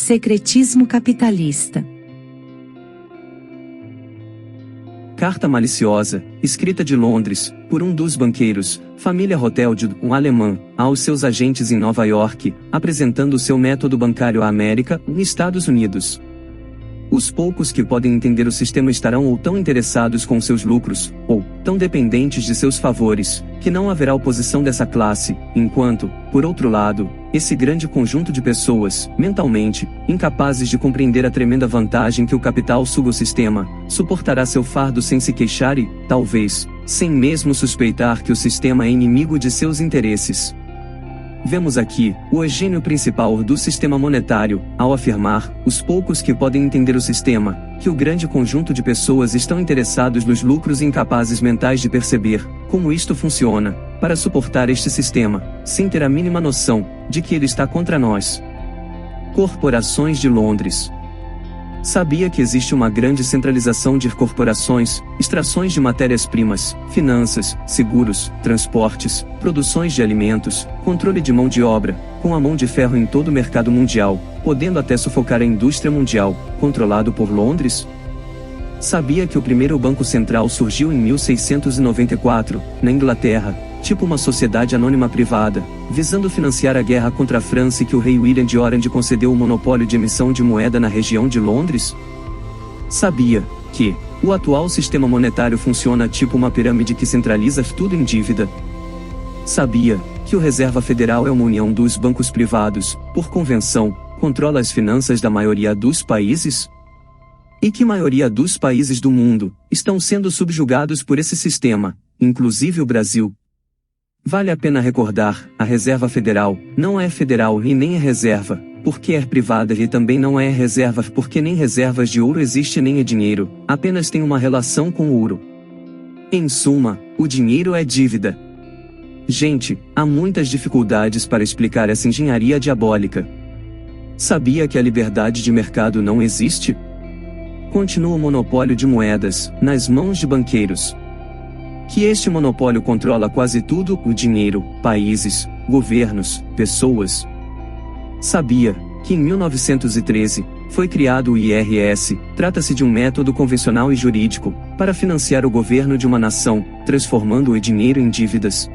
Secretismo capitalista. Carta maliciosa, escrita de Londres, por um dos banqueiros, família Rothschild, um alemão, aos seus agentes em Nova York, apresentando seu método bancário à América, nos Estados Unidos. Os poucos que podem entender o sistema estarão ou tão interessados com seus lucros, ou tão dependentes de seus favores, que não haverá oposição dessa classe, enquanto, por outro lado, esse grande conjunto de pessoas, mentalmente, incapazes de compreender a tremenda vantagem que o capital suga o sistema, suportará seu fardo sem se queixar e, talvez, sem mesmo suspeitar que o sistema é inimigo de seus interesses. Vemos aqui o gênio principal do sistema monetário, ao afirmar, os poucos que podem entender o sistema, que o grande conjunto de pessoas estão interessados nos lucros e incapazes mentais de perceber como isto funciona, para suportar este sistema, sem ter a mínima noção de que ele está contra nós. Corporações de Londres. Sabia que existe uma grande centralização de corporações, extrações de matérias-primas, finanças, seguros, transportes, produções de alimentos, controle de mão de obra, com a mão de ferro em todo o mercado mundial, podendo até sufocar a indústria mundial, controlado por Londres? Sabia que o primeiro Banco Central surgiu em 1694, na Inglaterra, tipo uma sociedade anônima privada, visando financiar a guerra contra a França e que o rei William de Orange concedeu o monopólio de emissão de moeda na região de Londres? Sabia que o atual sistema monetário funciona tipo uma pirâmide que centraliza tudo em dívida? Sabia que o Reserva Federal é uma união dos bancos privados, por convenção, controla as finanças da maioria dos países? E que a maioria dos países do mundo estão sendo subjugados por esse sistema, inclusive o Brasil? Vale a pena recordar, a Reserva Federal não é federal e nem é reserva, porque é privada e também não é reserva porque nem reservas de ouro existe nem é dinheiro, apenas tem uma relação com o ouro. Em suma, o dinheiro é dívida. Gente, há muitas dificuldades para explicar essa engenharia diabólica. Sabia que a liberdade de mercado não existe? Continua o monopólio de moedas, nas mãos de banqueiros. Que este monopólio controla quase tudo, o dinheiro, países, governos, pessoas. Sabia que em 1913, foi criado o IRS, trata-se de um método convencional e jurídico, para financiar o governo de uma nação, transformando o dinheiro em dívidas.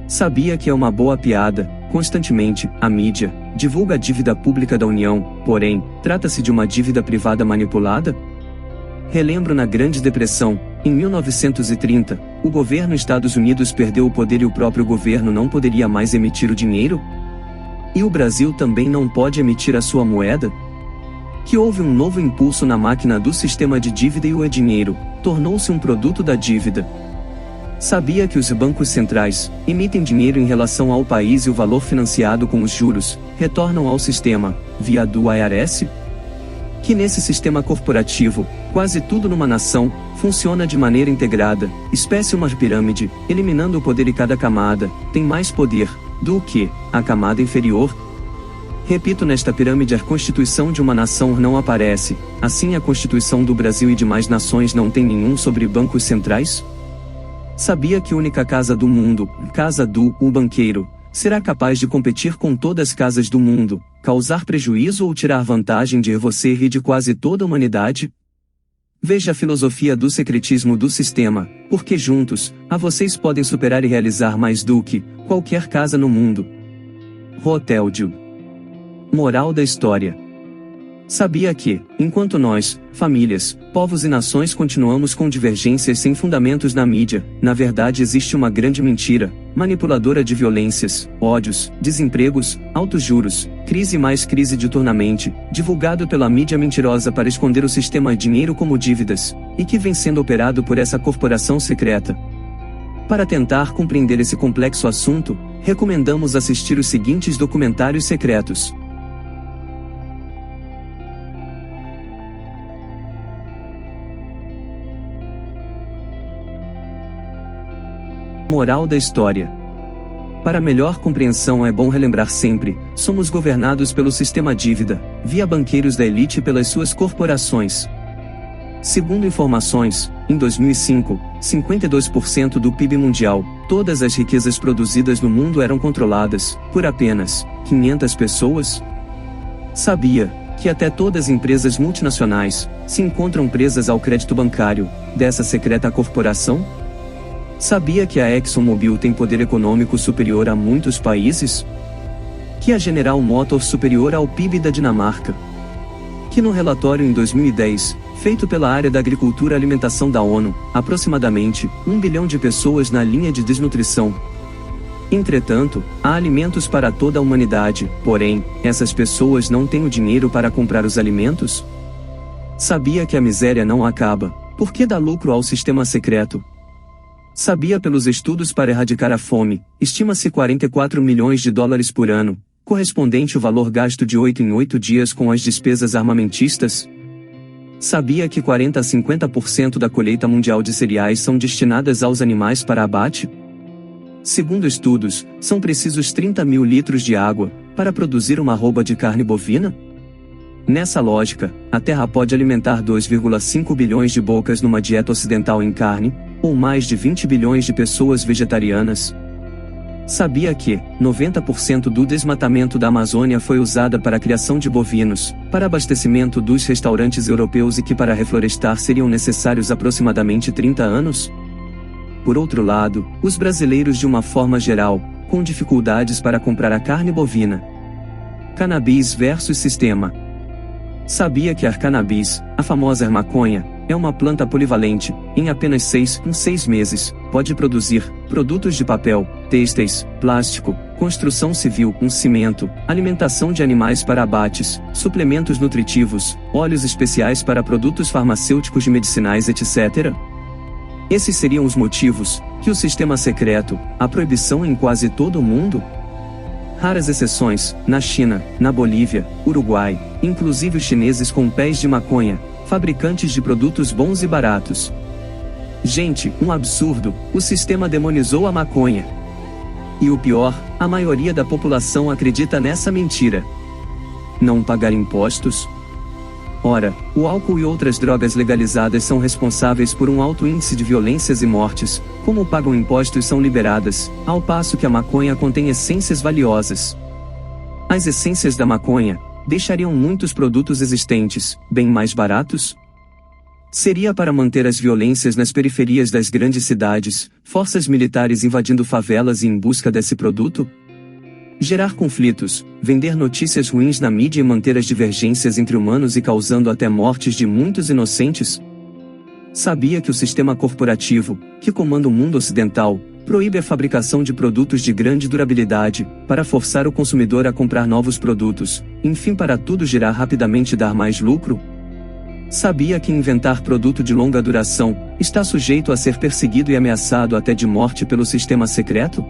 Sabia que é uma boa piada, constantemente, a mídia divulga a dívida pública da União, porém, trata-se de uma dívida privada manipulada? Relembro na Grande Depressão, em 1930, o governo Estados Unidos perdeu o poder e o próprio governo não poderia mais emitir o dinheiro? E o Brasil também não pode emitir a sua moeda? Que houve um novo impulso na máquina do sistema de dívida e o dinheiro tornou-se um produto da dívida. Sabia que os bancos centrais emitem dinheiro em relação ao país e o valor financiado com os juros retornam ao sistema, via do IRS? Que nesse sistema corporativo, quase tudo numa nação, funciona de maneira integrada, espécie uma pirâmide, eliminando o poder e cada camada tem mais poder do que a camada inferior? Repito, nesta pirâmide a constituição de uma nação não aparece, assim a constituição do Brasil e demais nações não tem nenhum sobre bancos centrais? Sabia que a única casa do mundo, casa do o banqueiro, será capaz de competir com todas as casas do mundo, causar prejuízo ou tirar vantagem de você e de quase toda a humanidade? Veja a filosofia do secretismo do sistema, porque juntos, vocês podem superar e realizar mais do que qualquer casa no mundo. Rothschild. Moral da história. Sabia que, enquanto nós, famílias, povos e nações continuamos com divergências sem fundamentos na mídia, na verdade existe uma grande mentira, manipuladora de violências, ódios, desempregos, altos juros, crise mais crise diuturnamente, divulgado pela mídia mentirosa para esconder o sistema de dinheiro como dívidas, e que vem sendo operado por essa corporação secreta. Para tentar compreender esse complexo assunto, recomendamos assistir os seguintes documentários secretos. Moral da história. Para melhor compreensão é bom relembrar sempre, somos governados pelo sistema dívida, via banqueiros da elite e pelas suas corporações. Segundo informações, em 2005, 52% do PIB mundial, todas as riquezas produzidas no mundo eram controladas por apenas 500 pessoas? Sabia que até todas as empresas multinacionais se encontram presas ao crédito bancário dessa secreta corporação? Sabia que a ExxonMobil tem poder econômico superior a muitos países? Que a General Motors superior ao PIB da Dinamarca? Que no relatório em 2010, feito pela área da Agricultura e Alimentação da ONU, aproximadamente 1 bilhão de pessoas na linha de desnutrição. Entretanto, há alimentos para toda a humanidade, porém, essas pessoas não têm o dinheiro para comprar os alimentos? Sabia que a miséria não acaba, porque dá lucro ao sistema secreto? Sabia pelos estudos para erradicar a fome, estima-se 44 milhões de dólares por ano, correspondente ao valor gasto de 8 em 8 dias com as despesas armamentistas? Sabia que 40 a 50% da colheita mundial de cereais são destinadas aos animais para abate? Segundo estudos, são precisos 30 mil litros de água para produzir uma arroba de carne bovina? Nessa lógica, a Terra pode alimentar 2,5 bilhões de bocas numa dieta ocidental em carne, ou mais de 20 bilhões de pessoas vegetarianas. Sabia que 90% do desmatamento da Amazônia foi usada para a criação de bovinos, para abastecimento dos restaurantes europeus e que para reflorestar seriam necessários aproximadamente 30 anos? Por outro lado, os brasileiros de uma forma geral, com dificuldades para comprar a carne bovina. Cannabis versus sistema. Sabia que a cannabis, a famosa maconha, é uma planta polivalente, em apenas 6 meses, pode produzir produtos de papel, têxteis, plástico, construção civil, cimento, alimentação de animais para abates, suplementos nutritivos, óleos especiais para produtos farmacêuticos e medicinais, etc. Esses seriam os motivos que o sistema secreto, a proibição em quase todo o mundo? Raras exceções, na China, na Bolívia, Uruguai, inclusive os chineses com pés de maconha, fabricantes de produtos bons e baratos. Gente, um absurdo, o sistema demonizou a maconha. E o pior, a maioria da população acredita nessa mentira. Não pagar impostos? Ora, o álcool e outras drogas legalizadas são responsáveis por um alto índice de violências e mortes, como pagam impostos são liberadas, ao passo que a maconha contém essências valiosas. As essências da maconha deixariam muitos produtos existentes bem mais baratos? Seria para manter as violências nas periferias das grandes cidades, forças militares invadindo favelas e em busca desse produto? Gerar conflitos, vender notícias ruins na mídia e manter as divergências entre humanos e causando até mortes de muitos inocentes? Sabia que o sistema corporativo, que comanda o mundo ocidental, proíbe a fabricação de produtos de grande durabilidade, para forçar o consumidor a comprar novos produtos, enfim para tudo girar rapidamente e dar mais lucro? Sabia que inventar produto de longa duração está sujeito a ser perseguido e ameaçado até de morte pelo sistema secreto?